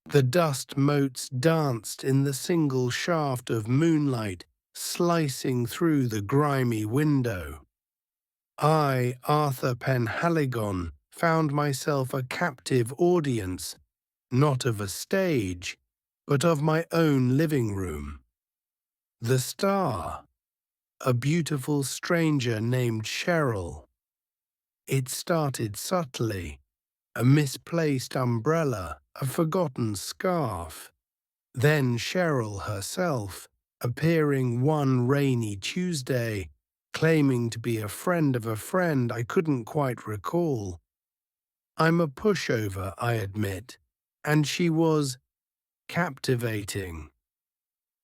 The dust motes danced in the single shaft of moonlight slicing through the grimy window. I, Arthur Penhaligon, found myself a captive audience, not of a stage, but of my own living room. The star, a beautiful stranger named Cheryl. It started subtly, a misplaced umbrella, a forgotten scarf. Then Cheryl herself, appearing one rainy Tuesday, claiming to be a friend of a friend I couldn't quite recall. I'm a pushover, I admit, and she was captivating,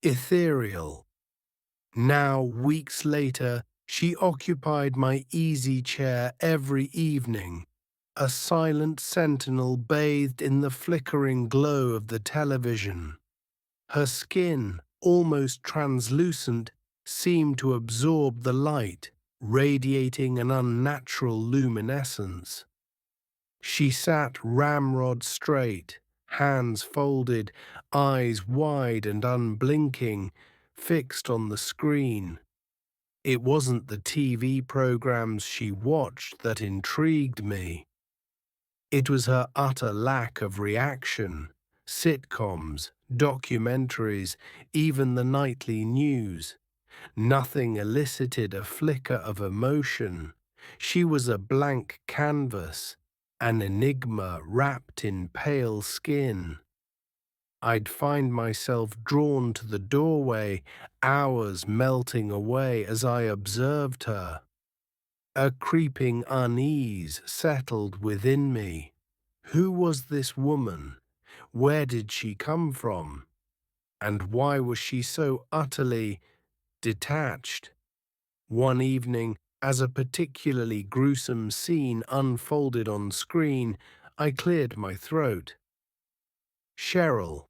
ethereal. Now, weeks later, she occupied my easy chair every evening, a silent sentinel bathed in the flickering glow of the television. Her skin, almost translucent, seemed to absorb the light, radiating an unnatural luminescence. She sat ramrod straight, hands folded, eyes wide and unblinking, fixed on the screen. It wasn't the TV programs she watched that intrigued me. It was her utter lack of reaction. Sitcoms, documentaries, even the nightly news. Nothing elicited a flicker of emotion. She was a blank canvas, an enigma wrapped in pale skin. I'd find myself drawn to the doorway, hours melting away as I observed her. A creeping unease settled within me. Who was this woman? Where did she come from? And why was she so utterly detached? One evening, as a particularly gruesome scene unfolded on screen, I cleared my throat. Cheryl.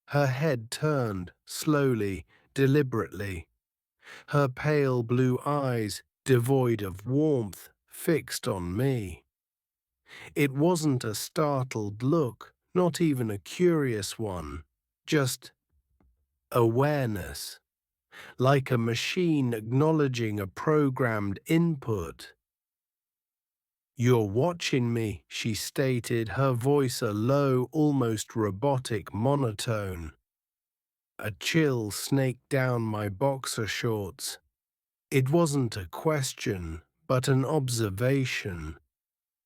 Her head turned, slowly, deliberately. Her pale blue eyes, devoid of warmth, fixed on me. It wasn't a startled look, not even a curious one, just awareness, like a machine acknowledging a programmed input. "You're watching me," she stated, her voice a low, almost robotic monotone. A chill snaked down my boxer shorts. It wasn't a question, but an observation,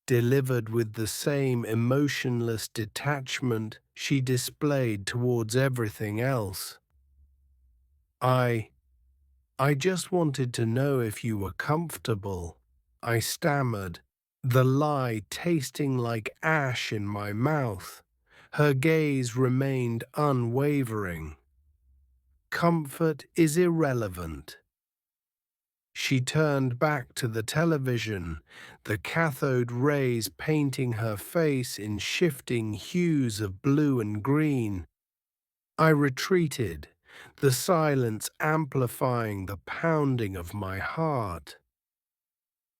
delivered with the same emotionless detachment she displayed towards everything else. I I just wanted to know if you were comfortable, I stammered, the lie tasting like ash in my mouth. Her gaze remained unwavering. Comfort is irrelevant. She turned back to the television, the cathode rays painting her face in shifting hues of blue and green. I retreated, the silence amplifying the pounding of my heart.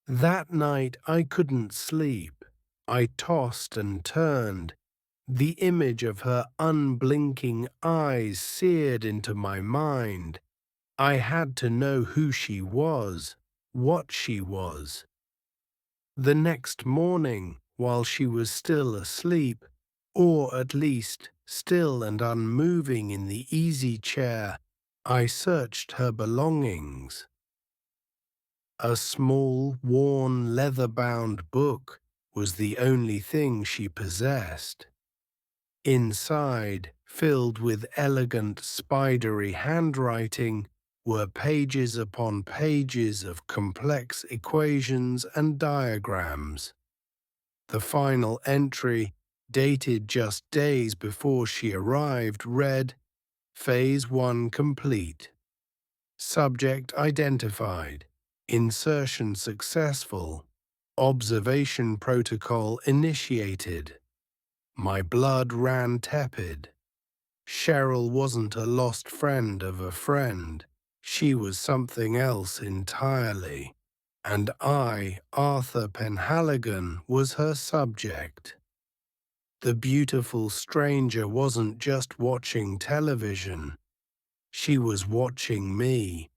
That night I couldn't sleep. I tossed and turned. The image of her unblinking eyes seared into my mind. I had to know who she was, what she was. The next morning, while she was still asleep, or at least still and unmoving in the easy chair, I searched her belongings. A small, worn, leather-bound book was the only thing she possessed. Inside, filled with elegant, spidery handwriting, were pages upon pages of complex equations and diagrams. The final entry, dated just days before she arrived, read, "Phase 1 complete. Subject identified. Insertion successful. Observation protocol initiated." My blood ran tepid. Cheryl wasn't a lost friend of a friend. She was something else entirely. And I, Arthur Penhaligon, was her subject. The beautiful stranger wasn't just watching television. She was watching me.